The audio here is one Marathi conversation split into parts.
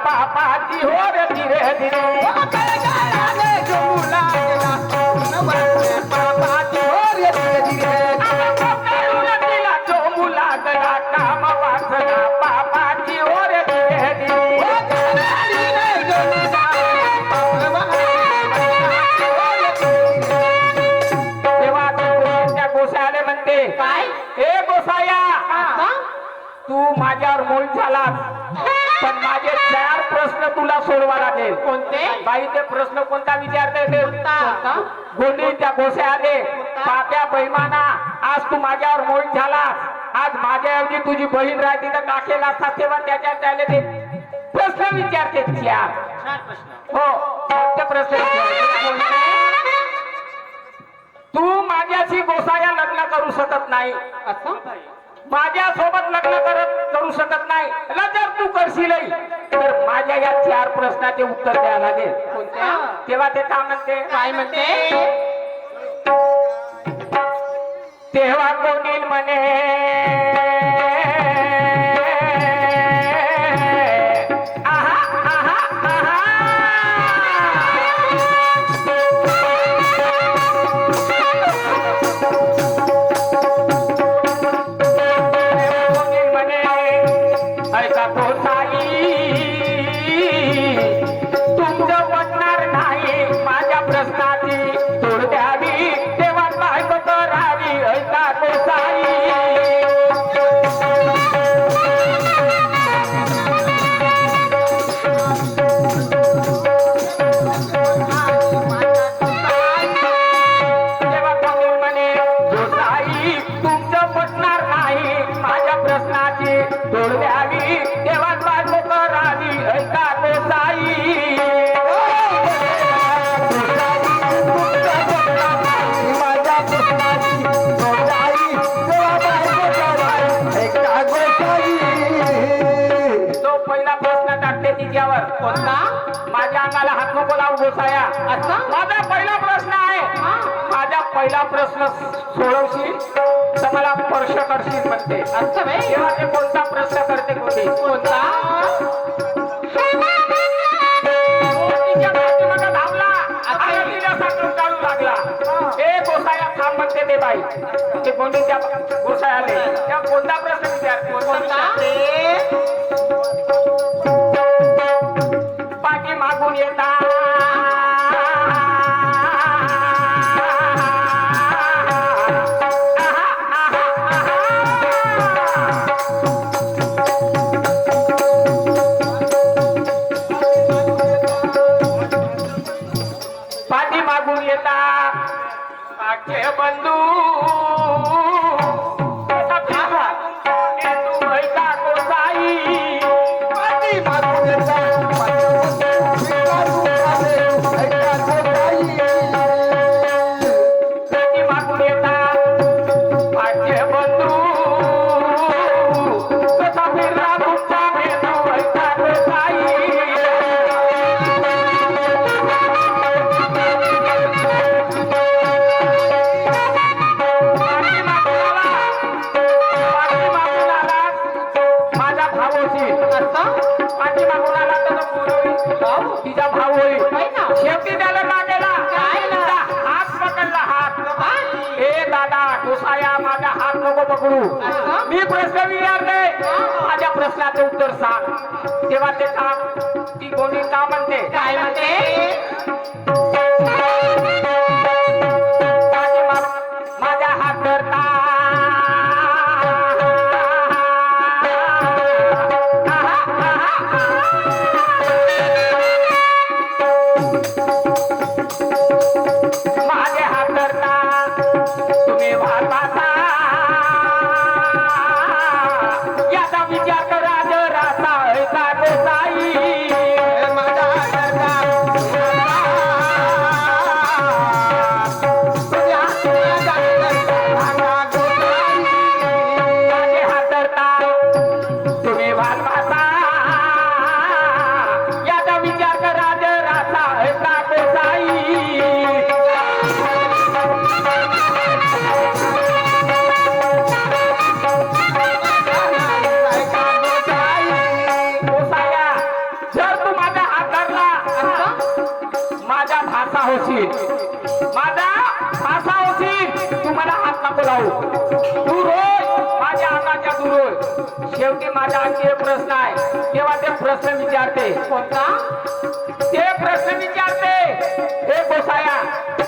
पापाची हो रे धीरे धीरे गळगळाने गळू लागला पापाची हो रे धीरे धीरे तिला चोमू लागला काम वाचला पापाची हो रे धीरे धीरे तेव्हा त्या गोसायाने म्हणते काय हे गोसाया तू माझ्यावर मोल झालास पण माझे 4 प्रश्न तुला सोडवा लागेल. कोणते बाई ते प्रश्न कोणता विचारता येते गोंडी त्या गोसायाने पाप्या बैमाना आज तू माझ्यावर मोल झालास आज माझ्याऐवजी तुझी बहीण राहते तर काकेला असतात तेव्हा त्याच्या त्याने ते प्रश्न विचारते 4 प्रश्न हो ते प्रश्न विचारते. तू माझ्याशी गोसाया लग्न करू शकत नाही असं माझ्या सोबत लग्न करू शकत नाही जर तू करशील तर माझ्या या 4 प्रश्नाचे उत्तर द्यायला लागेल. कोणत्या तेव्हा ते काय म्हणते काय म्हणते तेव्हा कोणी म्हणे आहा आहा आहा ऐका गोसाई तुमचं वाटणार नाही माझ्या प्रश्नाची तोड द्यावी तेव्हा बायको करावी ऐका गोसाई तेव्हा कोणी म्हणे गोसाई तुमचं वाटणार नाही माझ्या प्रश्नाची तोड द्यावी तेव्हा बायको करावी ऐका गोसाई माझ्या प्रश्नाची तोड द्यावी तेव्हा बायको करावी ऐका गोसाई. तो पहिला प्रश्न टाकते तिच्यावर कोणता माझ्या अंगाला हात नको लावू गोसाया असं माझा पहिला प्रश्न आहे माझा पहिला प्रश्न सोडवशील तर मला स्पर्श करशील म्हणते असं व्हय? तेव्हा ते कोणता प्रश्न करते कोणी कोणता तिच्या पाठीमागं धावला आणि तिला साकडून काढू लागला हे गोसाया थांब म्हणते ते बाई ते कोणी त्या गोसायाले त्या कोणता प्रश्न विचारते कोणता पाठी मागून येता पाठी मागून येता पाठे बंधू तिचा भाऊ होईल शेवटी त्याला का केला हात पकडला हात हे दादा गोसाया माझा हात नको पकडू मी प्रश्न विचारले माझ्या प्रश्नाचं उत्तर सांग तेव्हा ते काम ती कोणी का म्हणते काय म्हणते माझा हात धरता माझे हात धरता तुम्ही वाहता याचा विचार करा जरासा ऐका गोसाई माझा हात धरता होईल माझा फासा होशील तू मला हात नको लावू दूर होय माझ्या अंगाच्या दूर होय शेवटी माझा आणखी एक प्रश्न आहे तेव्हा ते प्रश्न विचारते कोणता ते प्रश्न विचारते हे गोसाया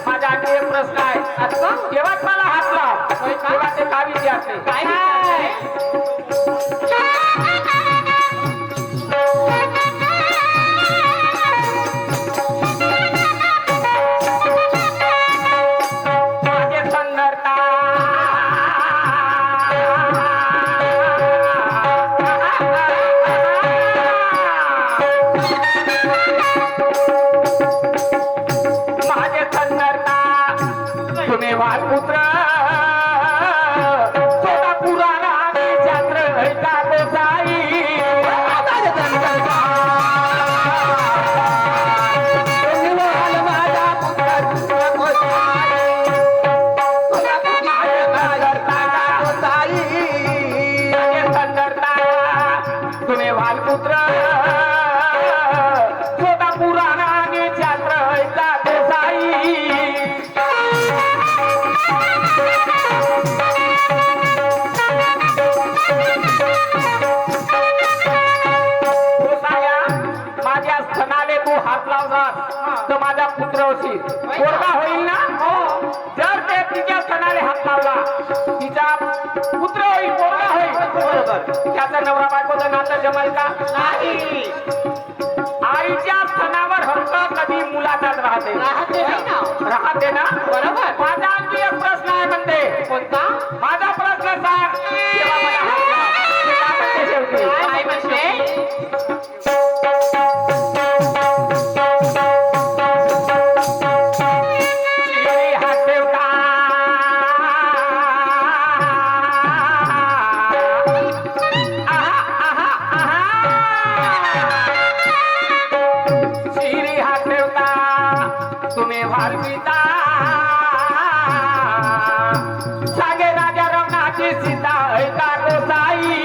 माझा आणखी एक प्रश्न आहे असं तेव्हाच मला हात लाव होय का? तेव्हा ते काय विचारते काय विचारते? माझे संगरता माझे संगरता तुम्ही वालपुत्र छोटा पुराणा चंद्र जात जाई तुम्ही वाल माझा पुत्र तुम्ही वालपुत्र छोटा पुराणा आणि छात्र जात साई गोसाया माझ्या स्तनाले तू हात लावलास तर माझा पुत्र होशील पोरगा होईल ना हो जर ते तिच्या स्तनाले हात लावला तिचा पुत्र होईल पोरगा होईल बरोबर त्याचा नवरा बायकोचं नातं जमेल का नाही आईच्या स्तनावर हक्क कधी मुलाचाच राहते राहते नाही ना राहते ना बरोबर माझा आणखी एक प्रश्न आहे म्हणते कोणता माझा प्रश्न सांग तेव्हा मला हात लाव. ते काय म्हणते शेवटी काय म्हणते शिरी हात ठेवता शिरी हात ठेवता तुम्ही वालविता सांगे राजा रमणाची सीता ऐका गोसाई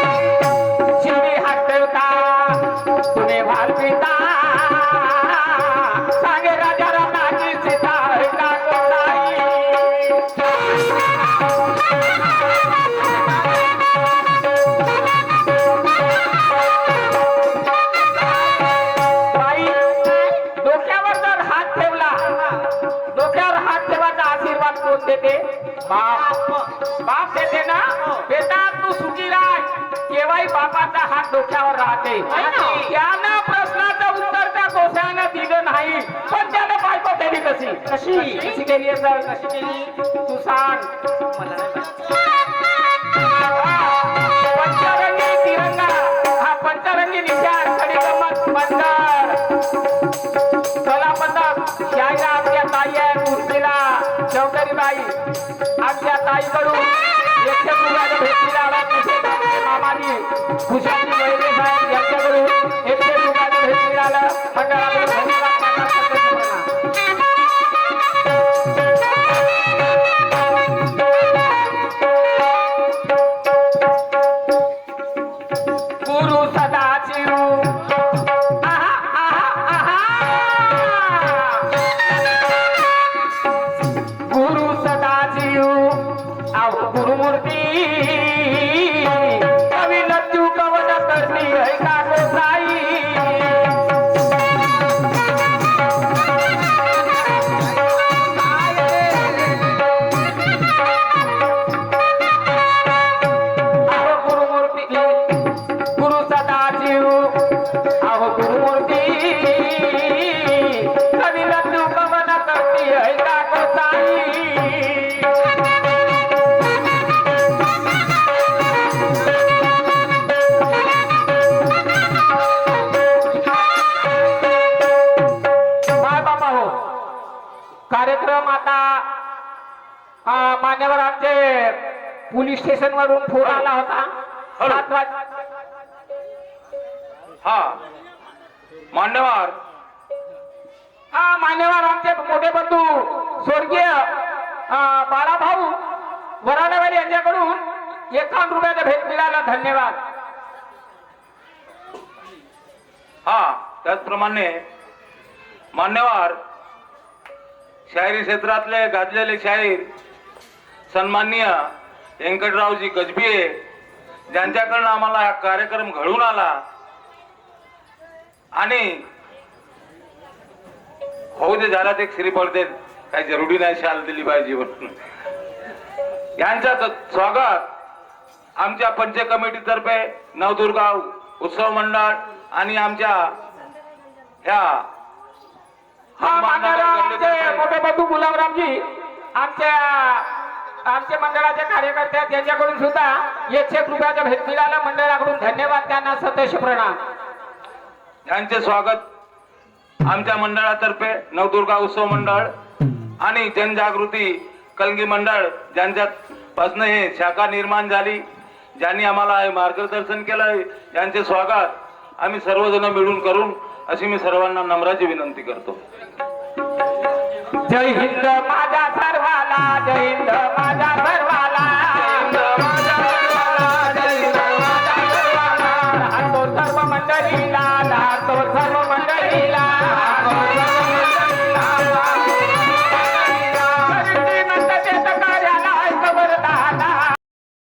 शिरी हात ठेवता तुम्ही वालविता सांगे राजा रमणाची सीता ऐका गोसाई बाई डोक्यावर जर हात ठेवला डोक्यावर हात ठेवायचा आशीर्वाद कोण देते बाप बाप देते ना बेटा तू सुखी राह केव्हाही बापाचा हात डोक्यावर राहते त्यानं प्रश्नाचं उत्तर त्या गोसायानं दिलं नाही पण त्यानं बायको केली कशी कशी कशी केली असेल कशी केली तू सांग मला नाही माहित. पंचरंगी तिरंगा हा पंचरंगी निशाण खडी गंमत बंदर चला पथक यायला आमच्या ताई आहे उर्मिला चौधरीबाई आमच्या ताईकडून 100 रुपयाला भेटलेला आला मामाजी खुशाली वैरे साहेब यांच्याकडून 100 रुपयाला भेटलेला आला मंडळाकडून धन्यवाद मानणार सदस्यपणा. गुरु सदाशिव आहा आहा आहा गुरु सदाशिव आहो गुरुमूर्ती कवी लज्जू कवच करती है का गोसाई आहो गुरुमूर्ती गुरु सदाशिव आहो गुरुमूर्ती कवी लज्जू कवन करती है का गोसाई माय बाबा हो कार्यक्रम आता मान्यवर आमचे पोलीस स्टेशन वरून फोन आला होता 7 हा मान्यवर मान्यवर आमचे मोठे बंधू स्वर्गीय बाळाभाऊ वराणेवाडी यांच्याकडून 51 रुपयाचा भेट मिळाला, धन्यवाद. हा त्याचप्रमाणे मान्यवर शाहिरी क्षेत्रातले गाजलेले शाहीर सन्माननीय व्यंकटरावजी गजबिये ज्यांच्याकडनं आम्हाला हा कार्यक्रम घडून आला आणि होऊ दे झाला ते श्री पडते काही जरुरी नाही शाल दिली पाहिजे म्हणून यांचं स्वागत आमच्या पंच कमिटीतर्फे नवदुर्गा उत्सव मंडळ आणि आमच्या ह्या हा मानणारा आमचे मोठे बंधू गुलाबरामजी आमचे मंडळाचे कार्यकर्ते आहेत, त्यांच्याकडून सुद्धा 101 रुपयाचा भेट मिळाला, मंडळाकडून धन्यवाद, त्यांना सतश प्रणाम. यांचे स्वागत आमच्या मंडळातर्फे नवदुर्गा उत्सव मंडळ आणि जनजागृती कलगी मंडळ ज्यांच्यात पासून हे शाखा निर्माण झाली, ज्यांनी आम्हाला हे मार्गदर्शन केलं, यांचे स्वागत आम्ही सर्वजण मिळून करून अशी मी सर्वांना नम्राची विनंती करतो. जय हिंद.